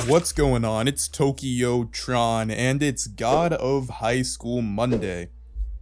What's going on? It's TokyoTron and it's God of Highschool Monday.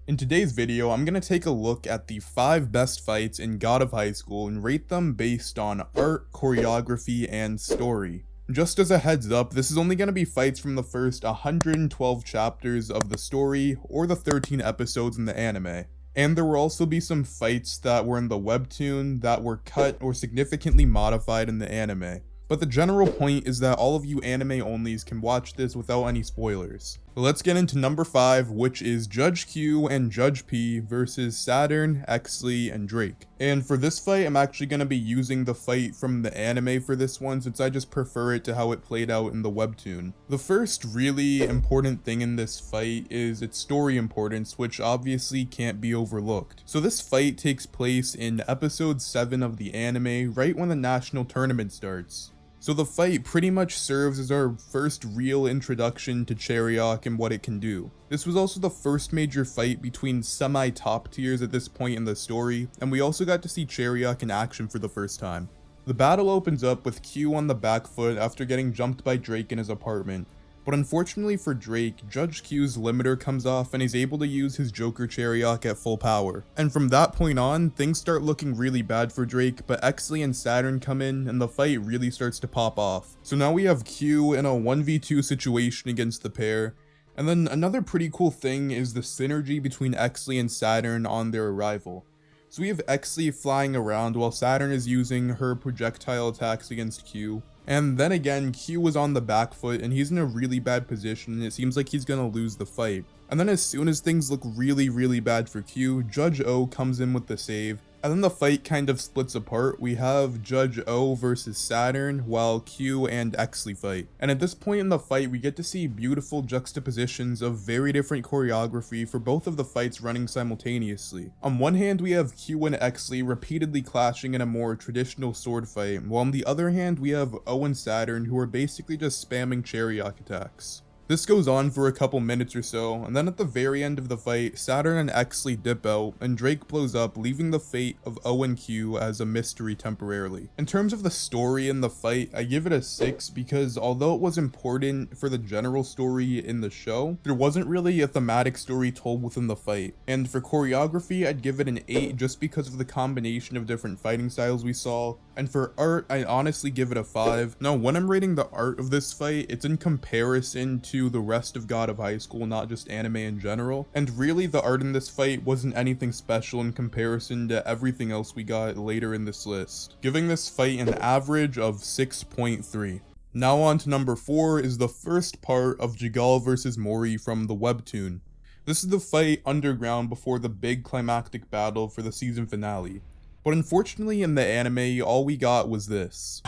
In today's video, I'm gonna take a look at the 5 best fights in God of Highschool and rate them based on art, choreography, and story. Just as a heads up, this is only gonna be fights from the first 112 chapters of the story or the 13 episodes in the anime. And there will also be some fights that were in the Webtoon that were cut or significantly modified in the anime. But the general point is that all of you anime onlys can watch this without any spoilers. So let's get into number 5, which is Judge Q and Judge P versus Saturn, Exley, and Drake. And for this fight, I'm actually going to be using the fight from the anime for this one since I just prefer it to how it played out in the webtoon. The first really important thing in this fight is its story importance, which obviously can't be overlooked. So this fight takes place in episode 7 of the anime, right when the national tournament starts. So the fight pretty much serves as our first real introduction to Chariok and what it can do. This was also the first major fight between semi-top tiers at this point in the story, and we also got to see Chariok in action for the first time. The battle opens up with Q on the back foot after getting jumped by Drake in his apartment. But unfortunately for Drake, Judge Q's limiter comes off and he's able to use his Joker Chariok at full power. And from that point on, things start looking really bad for Drake, but Exley and Saturn come in and the fight really starts to pop off. So now we have Q in a 1v2 situation against the pair. And then another pretty cool thing is the synergy between Exley and Saturn on their arrival. So we have Exley flying around while Saturn is using her projectile attacks against Q. And then again, Q was on the back foot and he's in a really bad position and it seems like he's gonna lose the fight. And then as soon as things look really bad for Q, Judge O comes in with the save. And then the fight kind of splits apart. We have Judge O versus Saturn while Q and Exley fight. And at this point in the fight, we get to see beautiful juxtapositions of very different choreography for both of the fights running simultaneously. On one hand, we have Q and Exley repeatedly clashing in a more traditional sword fight, while on the other hand, we have O and Saturn who are basically just spamming Chariok attacks. This goes on for a couple minutes or so, and then at the very end of the fight, Saturn and Exley dip out, and Drake blows up, leaving the fate of O and Q as a mystery temporarily. In terms of the story in the fight, I give it a 6 because although it was important for the general story in the show, there wasn't really a thematic story told within the fight. And for choreography, I'd give it an 8 just because of the combination of different fighting styles we saw. And for art, I honestly give it a 5. Now, when I'm rating the art of this fight, it's in comparison to the rest of God of Highschool, not just anime in general. And really, the art in this fight wasn't anything special in comparison to everything else we got later in this list, giving this fight an average of 6.3. Now on to number 4 is the first part of Jagal vs Mori from the webtoon. This is the fight underground before the big climactic battle for the season finale. But unfortunately in the anime, all we got was this.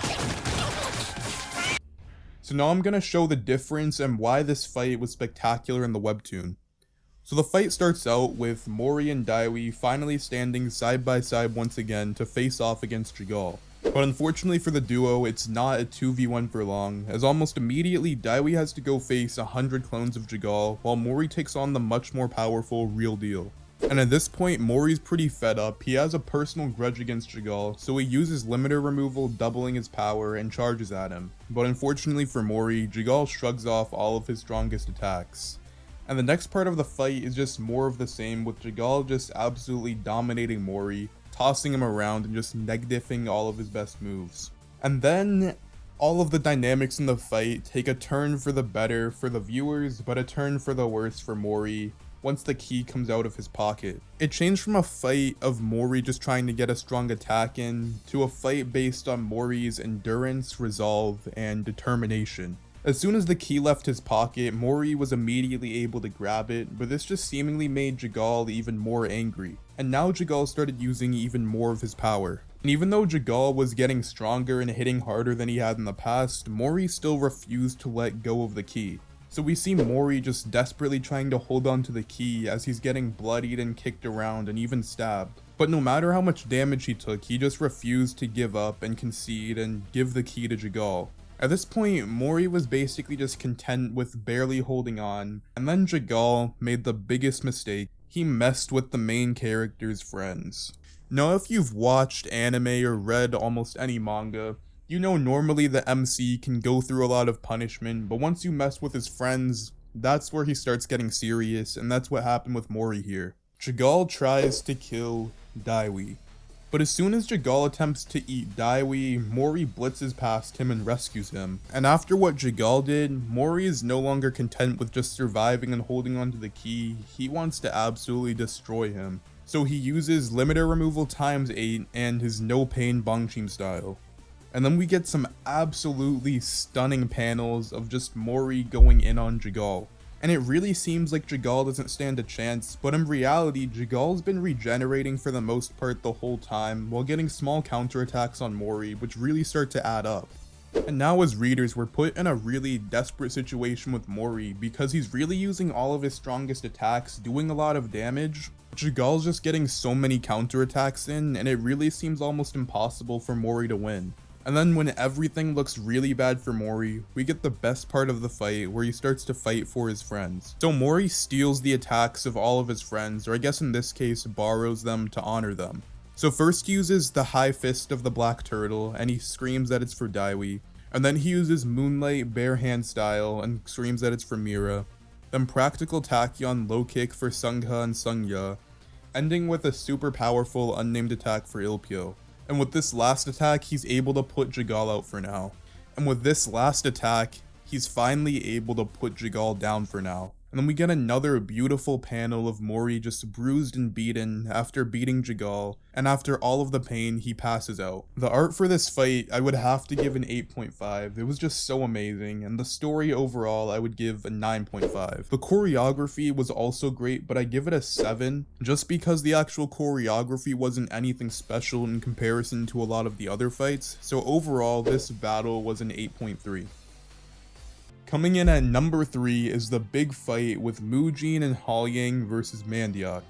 So now I'm gonna show the difference and why this fight was spectacular in the webtoon. So the fight starts out with Mori and Daiwei finally standing side by side once again to face off against Chagall. But unfortunately for the duo, it's not a 2v1 for long, as almost immediately Daiwei has to go face 100 clones of Jagal, while Mori takes on the much more powerful Real Deal. And at this point, Mori's pretty fed up. He has a personal grudge against Chagall, so he uses limiter removal, doubling his power, and charges at him. But unfortunately for Mori, Chagall shrugs off all of his strongest attacks. And the next part of the fight is just more of the same, with Chagall just absolutely dominating Mori, tossing him around and just neg-diffing all of his best moves. And then all of the dynamics in the fight take a turn for the better for the viewers, but a turn for the worse for Mori once the key comes out of his pocket. It changed from a fight of Mori just trying to get a strong attack in, to a fight based on Mori's endurance, resolve, and determination. As soon as the key left his pocket, Mori was immediately able to grab it, but this just seemingly made Jagal even more angry. And now Jagal started using even more of his power. And even though Jagal was getting stronger and hitting harder than he had in the past, Mori still refused to let go of the key. So we see Mori just desperately trying to hold on to the key as he's getting bloodied and kicked around and even stabbed. But no matter how much damage he took, he just refused to give up and concede and give the key to Jagal. At this point, Mori was basically just content with barely holding on, and then Jagal made the biggest mistake. He messed with the main character's friends. Now if you've watched anime or read almost any manga, You know, normally the MC can go through a lot of punishment, but once you mess with his friends, that's where he starts getting serious, and that's what happened with Mori here. Chagall tries to kill Daiwei, but as soon as Jagal attempts to eat Daiwei, Mori blitzes past him and rescues him. And after what Jagal did, Mori is no longer content with just surviving and holding onto the key, he wants to absolutely destroy him. So he uses limiter removal ×8 and his no pain Bongchim style. And then we get some absolutely stunning panels of just Mori going in on Jagal. And it really seems like Jagal doesn't stand a chance, but in reality, Jagal's been regenerating for the most part the whole time, while getting small counterattacks on Mori, which really start to add up. And now as readers, we're put in a really desperate situation with Mori, because he's really using all of his strongest attacks, doing a lot of damage. Jagal's just getting so many counterattacks in, and it really seems almost impossible for Mori to win. And then when everything looks really bad for Mori, we get the best part of the fight where he starts to fight for his friends. So Mori steals the attacks of all of his friends, or I guess in this case borrows them to honor them. So first he uses the high fist of the black turtle and he screams that it's for Daiwei. And then he uses moonlight bare hand style and screams that it's for Mira. Then practical tachyon low kick for Sungha and Sungya, ending with a super powerful unnamed attack for Ilpio. And with this last attack, he's able to put Jagal out for now. And with this last attack, he's finally able to put Jagal down for now. And then we get another beautiful panel of Mori just bruised and beaten after beating Jagal, and after all of the pain, he passes out. The art for this fight, I would have to give an 8.5. It was just so amazing, and the story overall, I would give a 9.5. The choreography was also great, but I give it a 7, just because the actual choreography wasn't anything special in comparison to a lot of the other fights, so overall, this battle was an 8.3. Coming in at number 3 is the big fight with Mujin and Haoyang versus Mandiak.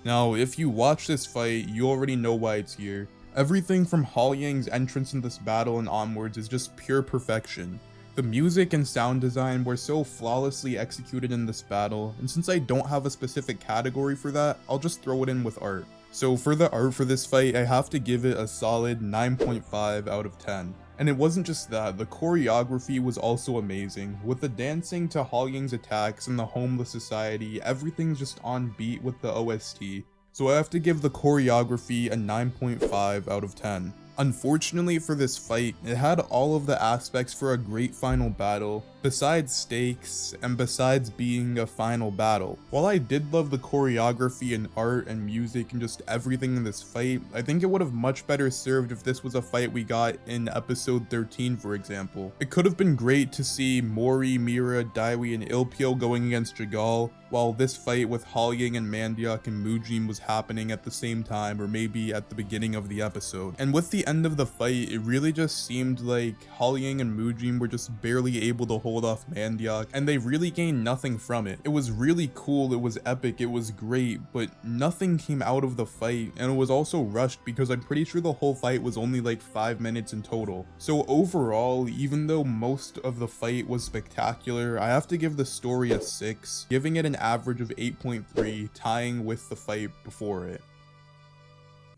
Now, if you watch this fight, you already know why it's here. Everything from Haoyang's entrance in this battle and onwards is just pure perfection. The music and sound design were so flawlessly executed in this battle, and since I don't have a specific category for that, I'll just throw it in with art. So for the art for this fight, I have to give it a solid 9.5 out of 10. And it wasn't just that, the choreography was also amazing. With the dancing to Haoyang's attacks and the Homeless Society, everything's just on beat with the OST. So I have to give the choreography a 9.5 out of 10. Unfortunately for this fight, it had all of the aspects for a great final battle, besides stakes, and besides being a final battle. While I did love the choreography and art and music and just everything in this fight, I think it would have much better served if this was a fight we got in episode 13, for example. It could have been great to see Mori, Mira, Daiwei, and Ilpio going against Jagal, while this fight with Haoyang and Mandiak and Mujin was happening at the same time, or maybe at the beginning of the episode. And with the end of the fight, it really just seemed like Haoyang and Mujin were just barely able to hold off Mandiak, and they really gained nothing from it. It was really cool, it was epic, it was great, but nothing came out of the fight, and it was also rushed because I'm pretty sure the whole fight was only like 5 minutes in total. So overall, even though most of the fight was spectacular, I have to give the story a 6, giving it an average of 8.3, tying with the fight before it.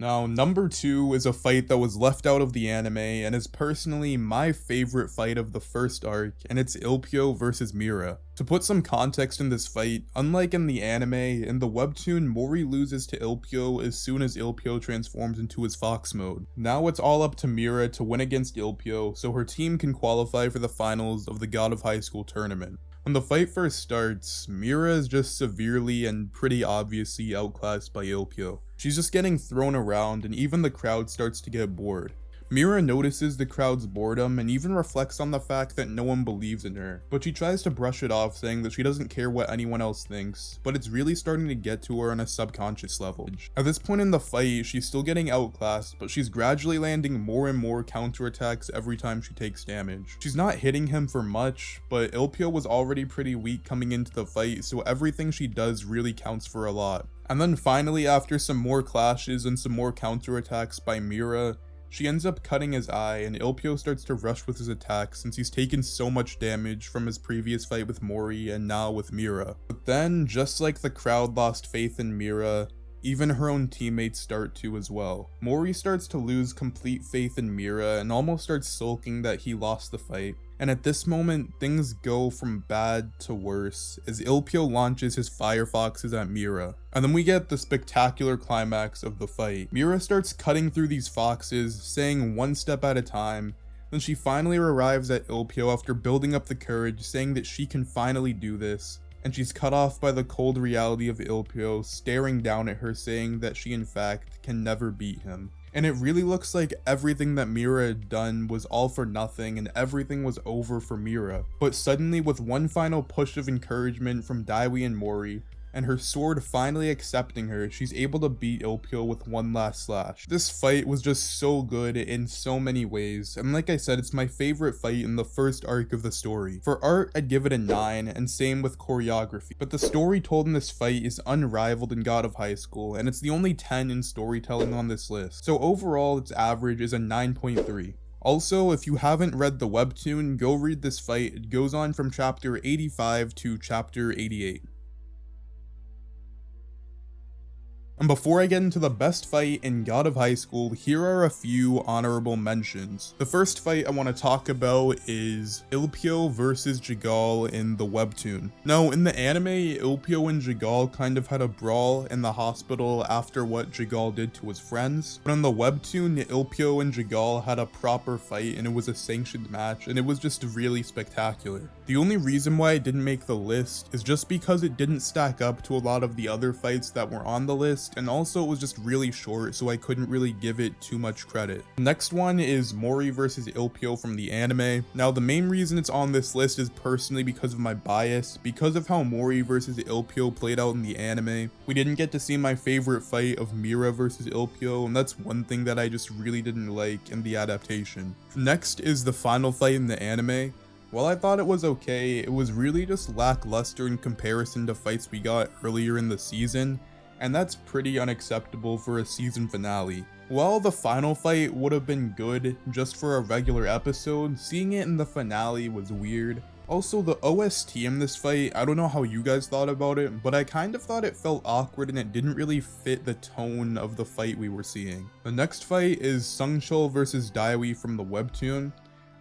Now, number 2 is a fight that was left out of the anime and is personally my favorite fight of the first arc, and it's Ilpio versus Mira. To put some context in this fight, unlike in the anime, in the webtoon, Mori loses to Ilpio as soon as Ilpio transforms into his fox mode. Now it's all up to Mira to win against Ilpio so her team can qualify for the finals of the God of Highschool tournament. When the fight first starts, Mira is just severely and pretty obviously outclassed by Ilpio. She's just getting thrown around and even the crowd starts to get bored. Mira notices the crowd's boredom and even reflects on the fact that no one believes in her, but she tries to brush it off, saying that she doesn't care what anyone else thinks, but it's really starting to get to her on a subconscious level. At this point in the fight, she's still getting outclassed, but she's gradually landing more and more counterattacks every time she takes damage. She's not hitting him for much, but Ilpio was already pretty weak coming into the fight, so everything she does really counts for a lot. And then finally, after some more clashes and some more counterattacks by Mira, she ends up cutting his eye, and Ilpio starts to rush with his attack since he's taken so much damage from his previous fight with Mori and now with Mira. But then, just like the crowd lost faith in Mira, Even her own teammates start to as well. Mori starts to lose complete faith in Mira and almost starts sulking that he lost the fight. And at this moment, things go from bad to worse as Ilpio launches his firefoxes at Mira. And then we get the spectacular climax of the fight. Mira starts cutting through these foxes, saying one step at a time. Then she finally arrives at Ilpio after building up the courage, saying that she can finally do this. And she's cut off by the cold reality of Ilpio staring down at her, saying that she in fact can never beat him. And it really looks like everything that Mira had done was all for nothing and everything was over for Mira. But suddenly, with one final push of encouragement from Daiwei and Mori, and her sword finally accepting her, she's able to beat Ilpio with one last slash. This fight was just so good in so many ways, and like I said, it's my favorite fight in the first arc of the story. For art, I'd give it a 9, and same with choreography. But the story told in this fight is unrivaled in God of Highschool, and it's the only 10 in storytelling on this list. So overall, its average is a 9.3. Also, if you haven't read the webtoon, go read this fight. It goes on from chapter 85 to chapter 88. And before I get into the best fight in God of Highschool, here are a few honorable mentions. The first fight I want to talk about is Ilpio versus Jagal in the webtoon. Now, in the anime, Ilpio and Jagal kind of had a brawl in the hospital after what Jagal did to his friends. But in the webtoon, Ilpio and Jagal had a proper fight and it was a sanctioned match and it was just really spectacular. The only reason why it didn't make the list is just because it didn't stack up to a lot of the other fights that were on the list, and also it was just really short, so I couldn't really give it too much credit. The next one is Mori versus Ilpio from the anime. Now, the main reason it's on this list is personally because of my bias, because of how Mori versus Ilpio played out in the anime. We didn't get to see my favorite fight of Mira versus Ilpio, and that's one thing that I just really didn't like in the adaptation. Next is the final fight in the anime. While I thought it was okay, it was really just lackluster in comparison to fights we got earlier in the season, and that's pretty unacceptable for a season finale. While the final fight would have been good just for a regular episode, seeing it in the finale was weird. Also, the OST in this fight, I don't know how you guys thought about it, but I kind of thought it felt awkward and it didn't really fit the tone of the fight we were seeing. The next fight is Chagall versus Daiwei from the webtoon.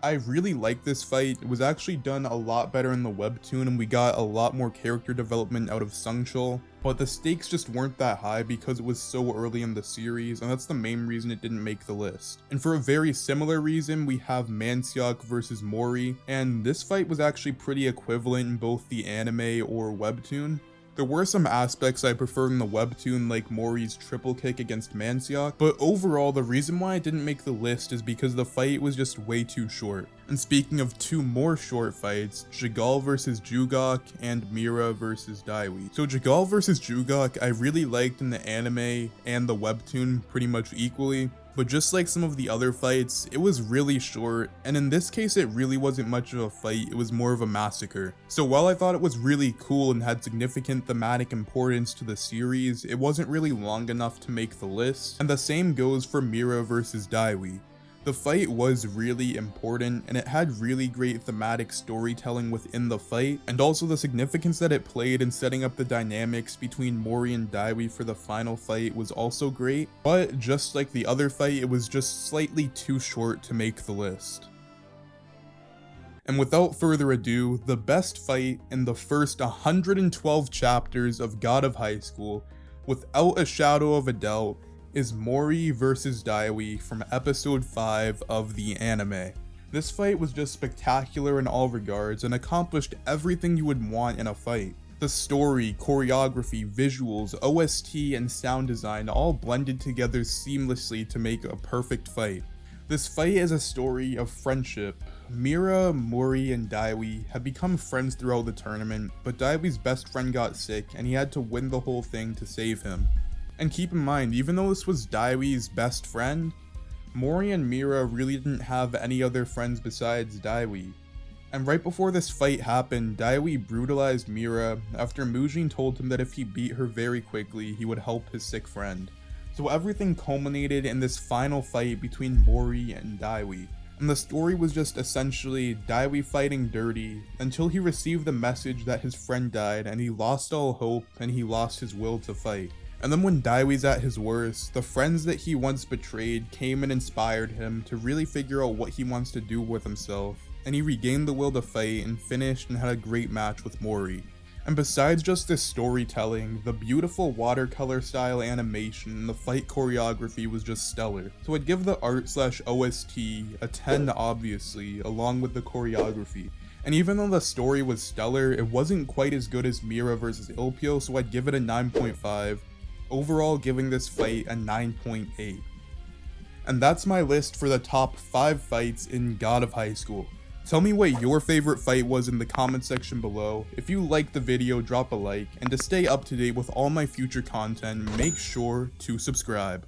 I really like this fight. It was actually done a lot better in the webtoon and we got a lot more character development out of Chagall, but the stakes just weren't that high because it was so early in the series, and that's the main reason it didn't make the list. And for a very similar reason, we have Manseok versus Mori, and this fight was actually pretty equivalent in both the anime or webtoon. There were some aspects I preferred in the webtoon, like Mori's triple kick against Manseok, but overall the reason why it didn't make the list is because the fight was just way too short. And speaking of two more short fights, Jagal versus Zhugok and Mira versus Daiwei. So Jagal versus Zhugok I really liked in the anime and the webtoon pretty much equally. But just like some of the other fights, it was really short, and in this case it really wasn't much of a fight, it was more of a massacre. So while I thought it was really cool and had significant thematic importance to the series, it wasn't really long enough to make the list, and the same goes for Mira versus Daiwei. The fight was really important, and it had really great thematic storytelling within the fight, and also the significance that it played in setting up the dynamics between Mori and Daiwei for the final fight was also great, but just like the other fight, it was just slightly too short to make the list. And without further ado, the best fight in the first 112 chapters of God of Highschool, without a shadow of a doubt, is Mori versus Daiwei from episode 5 of the anime. This fight was just spectacular in all regards and accomplished everything you would want in a fight. The story, choreography, visuals, OST, and sound design all blended together seamlessly to make a perfect fight. This fight is a story of friendship. Mira, Mori, and Daiwei have become friends throughout the tournament, but Daiwei's best friend got sick and he had to win the whole thing to save him. And keep in mind, even though this was Daiwei's best friend, Mori and Mira really didn't have any other friends besides Daiwei. And right before this fight happened, Daiwei brutalized Mira after Mujin told him that if he beat her very quickly, he would help his sick friend. So everything culminated in this final fight between Mori and Daiwei. And the story was just essentially Daiwei fighting dirty until he received the message that his friend died and he lost all hope and he lost his will to fight. And then when Daiwei's at his worst, the friends that he once betrayed came and inspired him to really figure out what he wants to do with himself, and he regained the will to fight and finished and had a great match with Mori. And besides just this storytelling, the beautiful watercolor style animation and the fight choreography was just stellar. So I'd give the art/OST a 10 obviously, along with the choreography. And even though the story was stellar, it wasn't quite as good as Mira vs Ilpio, so I'd give it a 9.5. Overall giving this fight a 9.8. And that's my list for the top 5 fights in God of Highschool. Tell me what your favorite fight was in the comment section below. If you liked the video, drop a like, and to stay up to date with all my future content, make sure to subscribe.